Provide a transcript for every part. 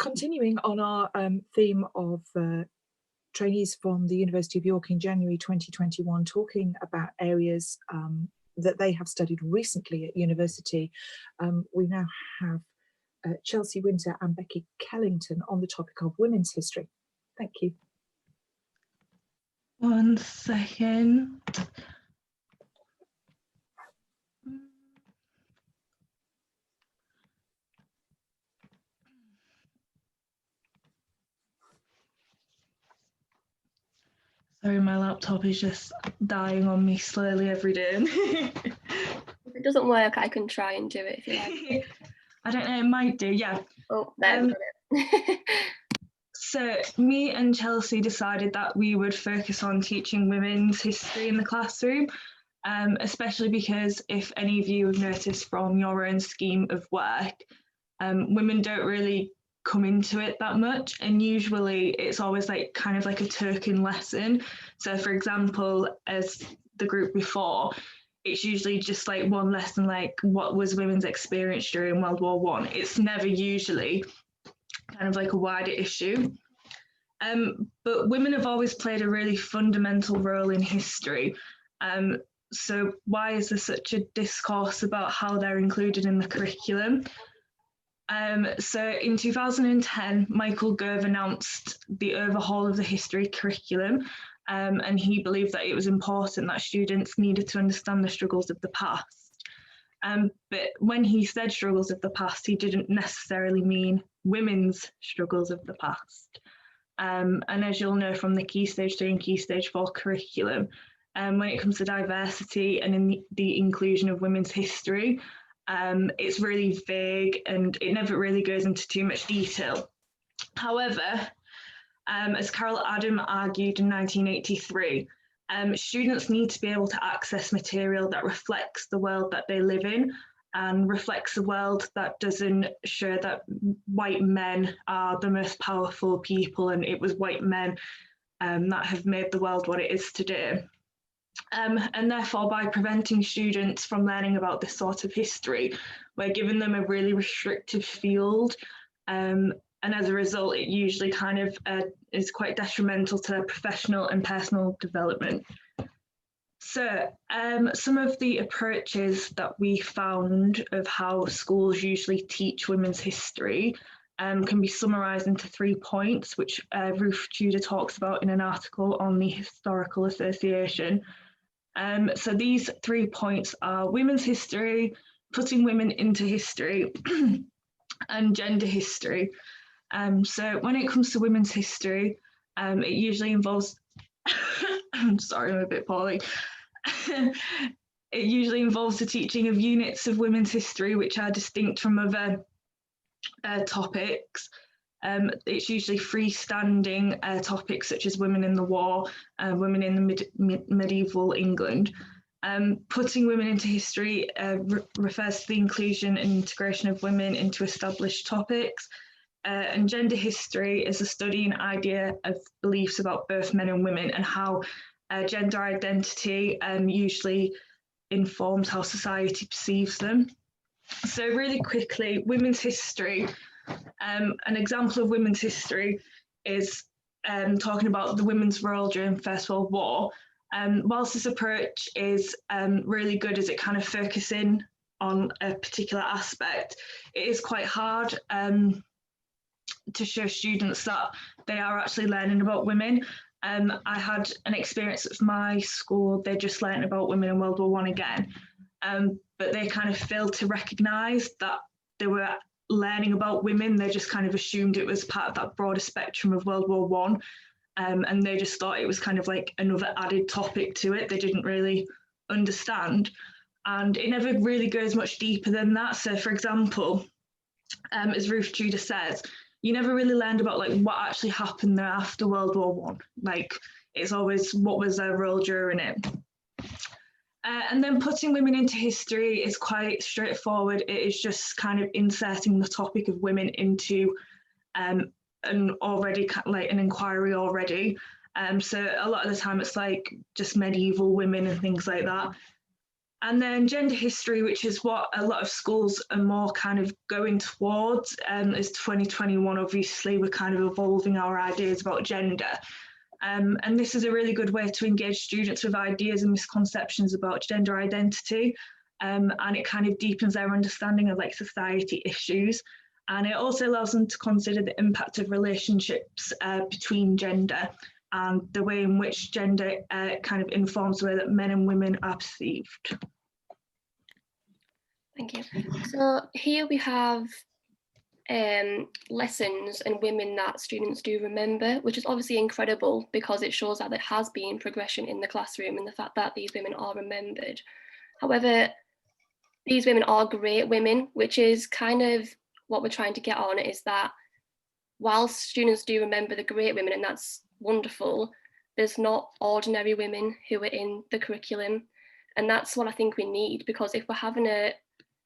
continuing on our theme of trainees from the University of York in January 2021, talking about areas that they have studied recently at university, we now have Chelsea Winter and Becky Kellington on the topic of women's history. Thank you. 1 second. Sorry, my laptop is just dying on me slowly every day. If it doesn't work, I can try and do it if you like. I don't know, it might do, yeah. Oh, there we go. So me and Chelsea decided that we would focus on teaching women's history in the classroom, especially because if any of you have noticed from your own scheme of work, women don't really come into it that much, and usually it's always like kind of like a token lesson. So for example, as the group before, it's usually just like one lesson, like what was women's experience during World War One. It's never usually kind of like a wider issue. But women have always played a really fundamental role in history. So why is there such a discourse about how they're included in the curriculum? So in 2010, Michael Gove announced the overhaul of the history curriculum, and he believed that it was important that students needed to understand the struggles of the past. But when he said struggles of the past, he didn't necessarily mean women's struggles of the past. And as you'll know from the Key Stage 3 and Key Stage 4 curriculum, when it comes to diversity and in the inclusion of women's history, it's really vague and it never really goes into too much detail. However, as Carol Adam argued in 1983, students need to be able to access material that reflects the world that they live in and reflects a world that doesn't show that white men are the most powerful people and it was white men that have made the world what it is today. And therefore, by preventing students from learning about this sort of history, we're giving them a really restrictive field. And as a result, it usually kind of is quite detrimental to their professional and personal development. So some of the approaches that we found of how schools usually teach women's history can be summarised into 3 points, which Ruth Tudor talks about in an article on the Historical Association. So these 3 points are women's history, putting women into history, and gender history. So when it comes to women's history, it usually involves, sorry, I'm a bit poorly. It usually involves the teaching of units of women's history, which are distinct from other topics. It's usually freestanding topics such as women in the war, women in the medieval England. Putting women into history refers to the inclusion and integration of women into established topics. And gender history is a study and idea of beliefs about both men and women and how gender identity usually informs how society perceives them. So really quickly, women's history. An example of women's history is talking about the women's role during First World War. Whilst this approach is really good as it kind of focusing on a particular aspect, it is quite hard to show students that they are actually learning about women. I had an experience at my school, they just learned about women in World War One again, but they kind of failed to recognise that they were learning about women. They just kind of assumed it was part of that broader spectrum of World War One, and they just thought it was kind of like another added topic to it. They didn't really understand, and it never really goes much deeper than that. So for example, as Ruth Tudor says, you never really learned about like what actually happened there after World War One. Like it's always what was their role during it. And then putting women into history is quite straightforward. It is just kind of inserting the topic of women into an already like an inquiry already. So a lot of the time it's like just medieval women and things like that. And then gender history, which is what a lot of schools are more kind of going towards. As 2021, obviously, we're kind of evolving our ideas about gender. And this is a really good way to engage students with ideas and misconceptions about gender identity. And it kind of deepens their understanding of like society issues. And it also allows them to consider the impact of relationships between gender and the way in which gender kind of informs the way that men and women are perceived. Thank you. So here we have lessons and women that students do remember, which is obviously incredible because it shows that there has been progression in the classroom and the fact that these women are remembered. However, these women are great women, which is kind of what we're trying to get on, is that whilst students do remember the great women, and that's wonderful, there's not ordinary women who are in the curriculum. And that's what I think we need, because if we're having a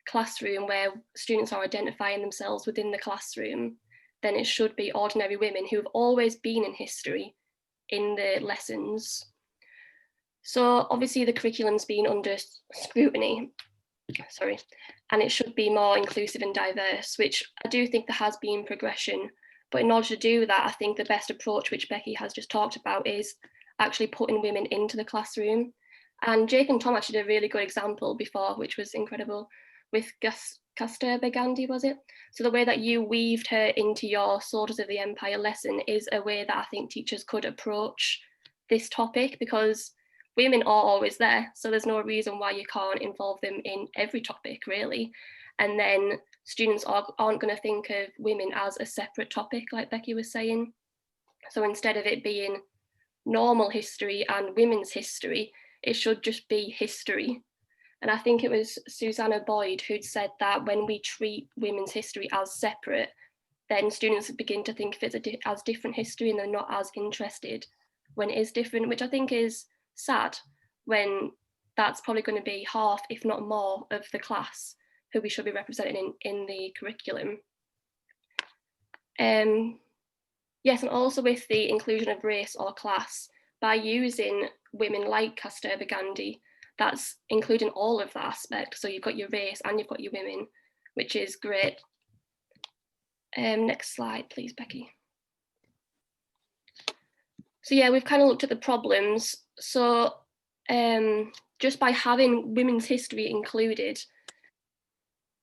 classroom where students are identifying themselves within the classroom, then it should be ordinary women who have always been in history in the lessons. So obviously the curriculum's been under scrutiny, and it should be more inclusive and diverse, which I do think there has been progression. But in order to do that, I think the best approach, which Becky has just talked about, is actually putting women into the classroom. And Jake and Tom actually did a really good example before, which was incredible, with Kasturba Gandhi, was it? So the way that you weaved her into your Soldiers of the Empire lesson is a way that I think teachers could approach this topic, because women are always there. So there's no reason why you can't involve them in every topic, really. And then students aren't going to think of women as a separate topic, like Becky was saying. So instead of it being normal history and women's history, it should just be history. And I think it was Susanna Boyd who'd said that when we treat women's history as separate, then students begin to think of it as different history and they're not as interested when it is different, which I think is sad, when that's probably going to be half, if not more, of the class who we should be representing in the curriculum. Yes, and also with the inclusion of race or class, by using women like Kasturba Gandhi, that's including all of that aspect. So you've got your race and you've got your women, which is great. Next slide, please, Becky. So yeah, we've kind of looked at the problems. So just by having women's history included,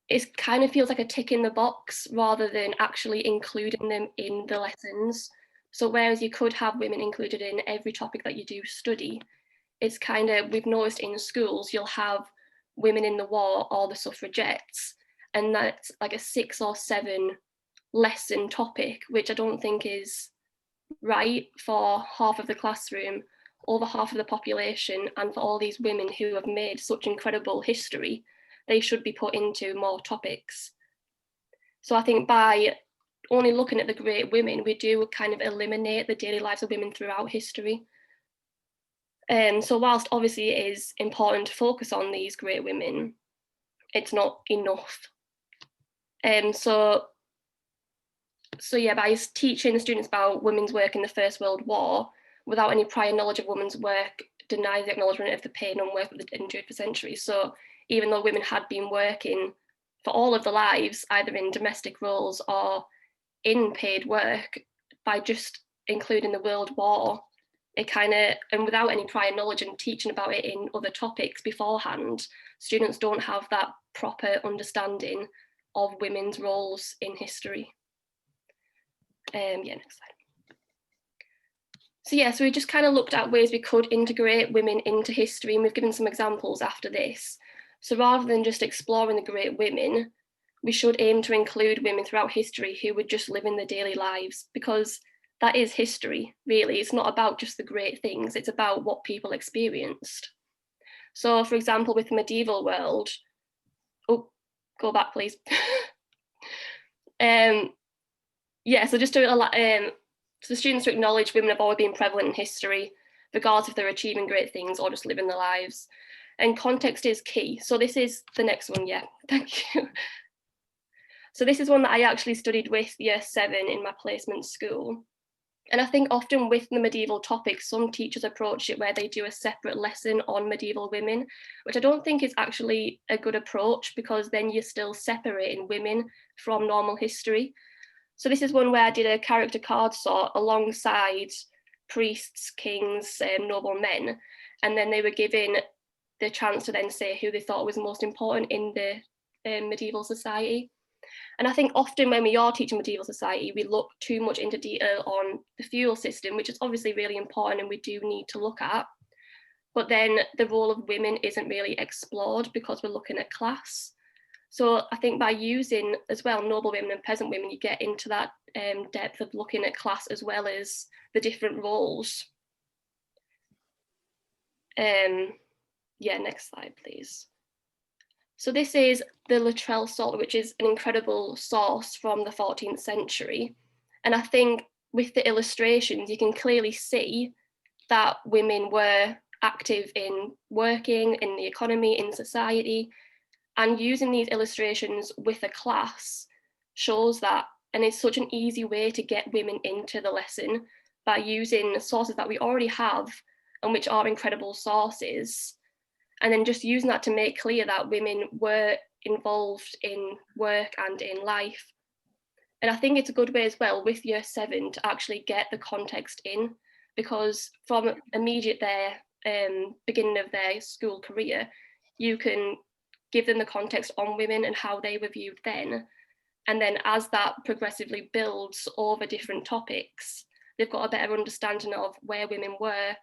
it kind of feels like a tick in the box rather than actually including them in the lessons. So whereas you could have women included in every topic that you do study, it's kind of, we've noticed in schools, you'll have women in the war or the suffragettes, and that's like a 6 or 7 lesson topic, which I don't think is right for half of the classroom, over half of the population, and for all these women who have made such incredible history. They should be put into more topics. So I think by only looking at the great women, we do kind of eliminate the daily lives of women throughout history. So whilst obviously it is important to focus on these great women, it's not enough. So yeah, by teaching the students about women's work in the First World War without any prior knowledge of women's work denies the acknowledgement of the pain and work endured for centuries. So even though women had been working for all of their lives, either in domestic roles or in paid work, by just including the World War, it kind of, and without any prior knowledge and teaching about it in other topics beforehand, students don't have that proper understanding of women's roles in history. Yeah, next slide. So yeah, so we just kind of looked at ways we could integrate women into history, and we've given some examples after this. So rather than just exploring the great women, we should aim to include women throughout history who would just live in their daily lives, because that is history, really. It's not about just the great things, it's about what people experienced. So for example, with the medieval world, oh, go back please. Yeah, so just to so the students to acknowledge women have always been prevalent in history, regardless if they're achieving great things or just living their lives. And context is key. So this is the next one, yeah, thank you. So this is one that I actually studied with year 7 in my placement school. And I think often with the medieval topics, some teachers approach it where they do a separate lesson on medieval women, which I don't think is actually a good approach, because then you're still separating women from normal history. So this is one where I did a character card sort alongside priests, kings, noble men, and then they were given the chance to then say who they thought was most important in the medieval society. And I think often when we are teaching medieval society, we look too much into detail on the feudal system, which is obviously really important and we do need to look at. But then the role of women isn't really explored because we're looking at class. So I think by using as well noble women and peasant women, you get into that depth of looking at class as well as the different roles. Yeah, next slide, please. So this is the Luttrell Psalter, which is an incredible source from the 14th century. And I think with the illustrations, you can clearly see that women were active in working, in the economy, in society, and using these illustrations with a class shows that, and it's such an easy way to get women into the lesson by using sources that we already have and which are incredible sources, and then just using that to make clear that women were involved in work and in life. And I think it's a good way as well with year 7 to actually get the context in, because from immediate their beginning of their school career, you can give them the context on women and how they were viewed then. And then as that progressively builds over different topics, they've got a better understanding of where women were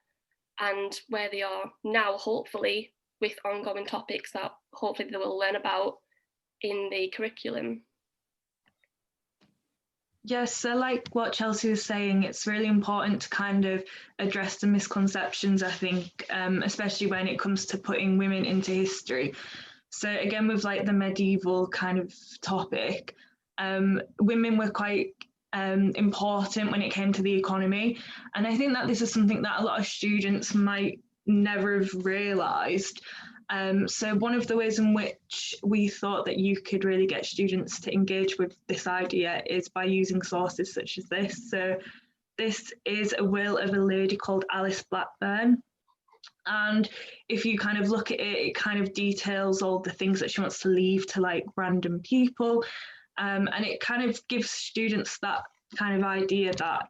and where they are now, hopefully, with ongoing topics that hopefully they will learn about in the curriculum. Yes, so like what Chelsea was saying, it's really important to kind of address the misconceptions, I think, especially when it comes to putting women into history. So again, with like the medieval kind of topic, women were quite important when it came to the economy. And I think that this is something that a lot of students might never have realised. So one of the ways in which we thought that you could really get students to engage with this idea is by using sources such as this. So this is a will of a lady called Alice Blackburn. And if you kind of look at it, it kind of details all the things that she wants to leave to like random people. And it kind of gives students that kind of idea that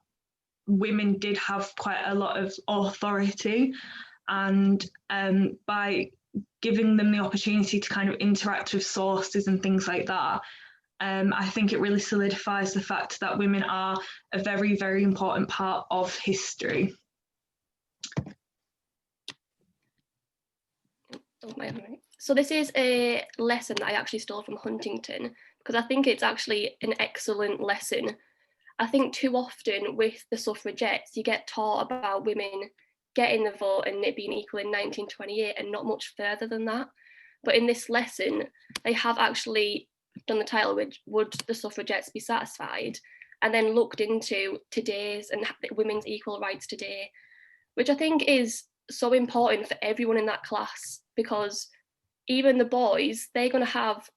women did have quite a lot of authority. And by giving them the opportunity to kind of interact with sources and things like that, I think it really solidifies the fact that women are a very, very important part of history. So this is a lesson that I actually stole from Huntington, because I think it's actually an excellent lesson. I think too often with the suffragettes, you get taught about women getting the vote and it being equal in 1928 and not much further than that. But in this lesson, they have actually done the title, which would the suffragettes be satisfied? And then looked into today's and women's equal rights today, which I think is so important for everyone in that class, because even the boys, they're going to have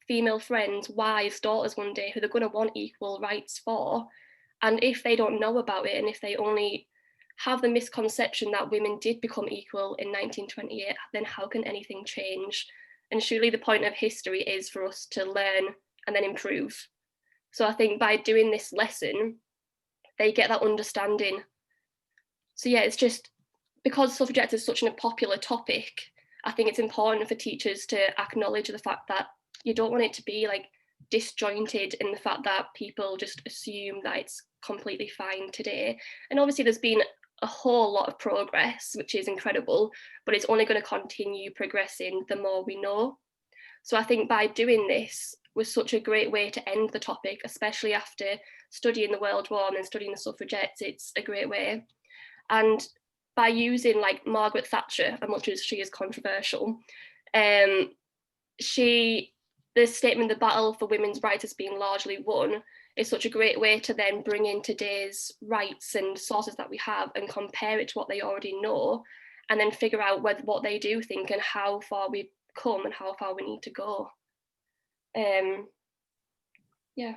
female friends, wives, daughters one day who they're going to want equal rights for. And if they don't know about it, and if they only have the misconception that women did become equal in 1928, then how can anything change? And surely the point of history is for us to learn and then improve. So I think by doing this lesson, they get that understanding. So yeah, it's just because suffragettes is such a popular topic, I think it's important for teachers to acknowledge the fact that you don't want it to be like disjointed in the fact that people just assume that it's completely fine today. And obviously there's been a whole lot of progress, which is incredible, but it's only going to continue progressing the more we know. So I think by doing this was such a great way to end the topic, especially after studying the World War and then studying the suffragettes. It's a great way. And by using like Margaret Thatcher, as much as she is controversial, the statement, the battle for women's rights has been largely won, is such a great way to then bring in today's rights and sources that we have and compare it to what they already know, and then figure out what they do think and how far we've come and how far we need to go. Yeah.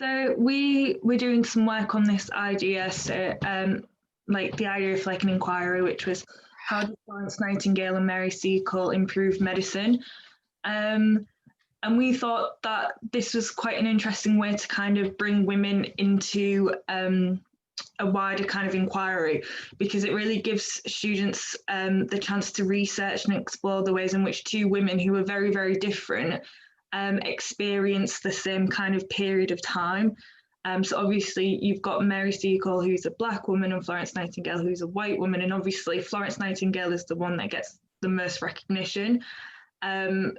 So we're doing some work on this idea. So like the idea of like an inquiry, which was how did Florence Nightingale and Mary Seacole improve medicine? And we thought that this was quite an interesting way to kind of bring women into a wider kind of inquiry, because it really gives students the chance to research and explore the ways in which two women who are very, very different experience the same kind of period of time. So obviously you've got Mary Seacole, who's a Black woman, and Florence Nightingale, who's a white woman. And obviously Florence Nightingale is the one that gets the most recognition.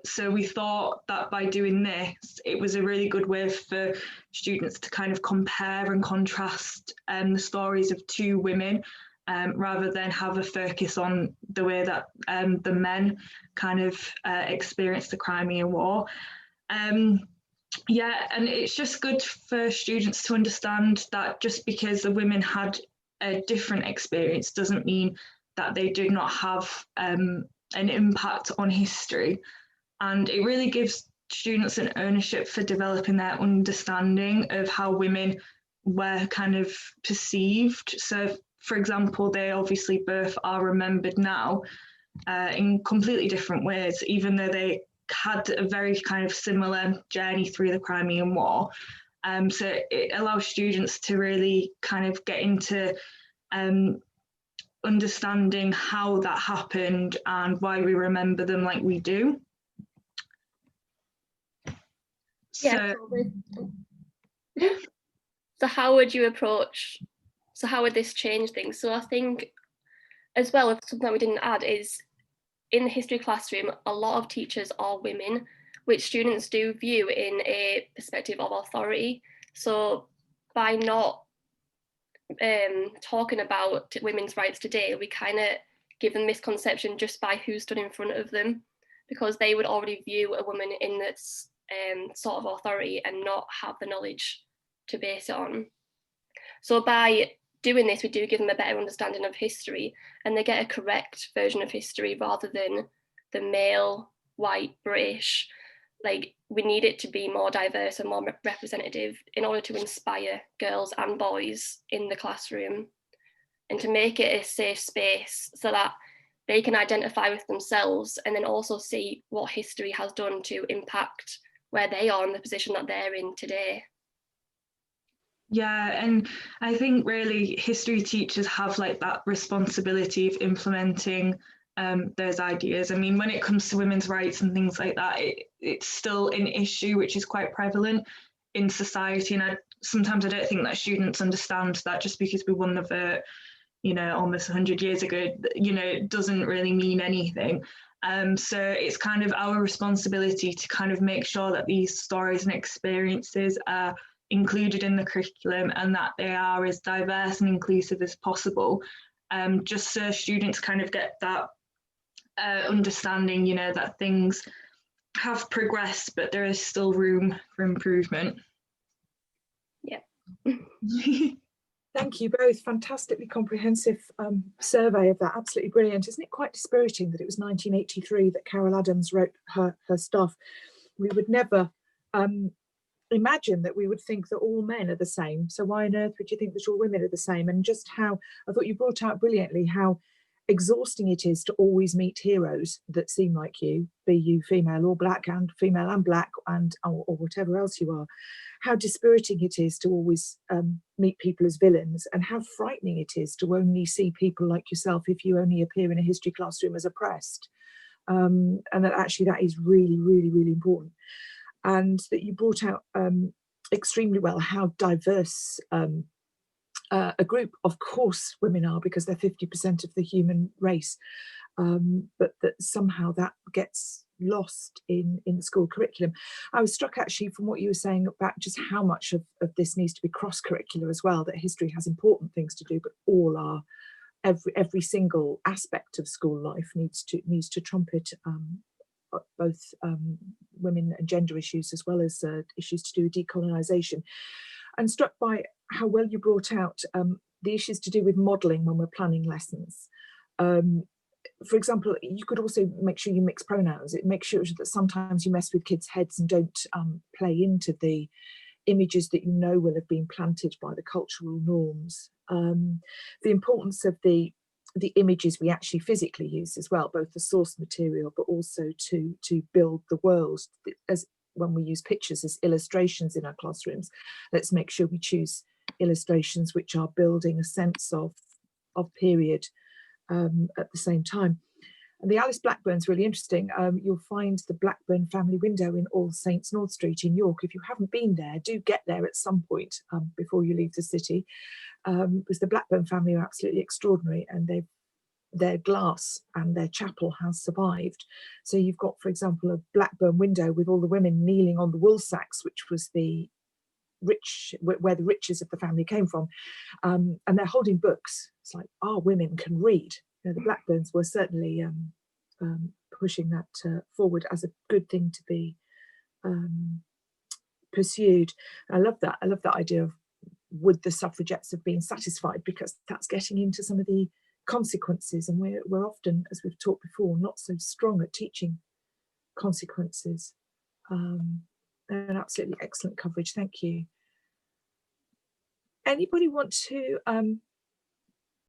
So we thought that by doing this, it was a really good way for students to kind of compare and contrast the stories of two women, rather than have a focus on the way that the men kind of experienced the Crimean War. Yeah, and it's just good for students to understand that just because the women had a different experience doesn't mean that they did not have an impact on history. And it really gives students an ownership for developing their understanding of how women were kind of perceived. So, for example, they obviously both are remembered now in completely different ways, even though they had a very kind of similar journey through the Crimean War. So it allows students to really kind of get into understanding how that happened and why we remember them like we do. Yeah. So how would you approach, so how would this change things? So I think as well, something that we didn't add is in the history classroom, a lot of teachers are women, which students do view in a perspective of authority. So by not talking about women's rights today, we kind of give them misconception just by who stood in front of them, because they would already view a woman in this sort of authority and not have the knowledge to base it on. So by doing this, we do give them a better understanding of history, and they get a correct version of history rather than the male, white, British. Like, we need it to be more diverse and more representative in order to inspire girls and boys in the classroom, and to make it a safe space so that they can identify with themselves and then also see what history has done to impact where they are in the position that they're in today. Yeah, and I think really history teachers have like that responsibility of implementing those ideas. I mean, when it comes to women's rights and things like that, it's still an issue which is quite prevalent in society. And sometimes I don't think that students understand that just because we won the vote, you know, almost 100 years ago, you know, it doesn't really mean anything. So it's kind of our responsibility to kind of make sure that these stories and experiences are included in the curriculum and that they are as diverse and inclusive as possible, just so students kind of get that understanding, you know, that things have progressed, but there is still room for improvement. Yeah. Thank you both. Fantastically comprehensive survey of that. Absolutely brilliant. Isn't it quite dispiriting that it was 1983 that Carol Adams wrote her stuff? We would never imagine that we would think that all men are the same. So why on earth would you think that all women are the same? And just how, I thought you brought out brilliantly how exhausting it is to always meet heroes that seem like you, be you female or black, and female and black, and or whatever else you are. How dispiriting it is to always meet people as villains, and how frightening it is to only see people like yourself, if you only appear in a history classroom, as oppressed. And that actually that is really, really, really important. And that you brought out extremely well how diverse a group, of course, women are, because they're 50% of the human race, but that somehow that gets lost in the school curriculum. I was struck actually from what you were saying about just how much of this needs to be cross-curricular as well, that history has important things to do, but all are, every single aspect of school life needs to trumpet both women and gender issues, as well as issues to do with decolonisation. I'm struck by how well you brought out the issues to do with modelling when we're planning lessons. For example, you could also make sure you mix pronouns. It makes sure that sometimes you mess with kids' heads and don't play into the images that you know will have been planted by the cultural norms. The importance of the images we actually physically use as well, both the source material but also to build the world. As when we use pictures as illustrations in our classrooms, let's make sure we choose illustrations which are building a sense of period at the same time. And the Alice Blackburn's really interesting. You'll find the Blackburn family window in All Saints North Street in York. If you haven't been there, do get there at some point before you leave the city, because the Blackburn family are absolutely extraordinary, and their glass and their chapel has survived. So you've got, for example, a Blackburn window with all the women kneeling on the wool sacks, which was the where the riches of the family came from, and they're holding books. It's like, our women can read. You know, the Blackburns were certainly pushing that forward as a good thing to be pursued. I love that. I love that idea of, would the suffragettes have been satisfied, because that's getting into some of the consequences, and we're often, as we've talked before, not so strong at teaching consequences. An absolutely excellent coverage, thank you. Anybody want to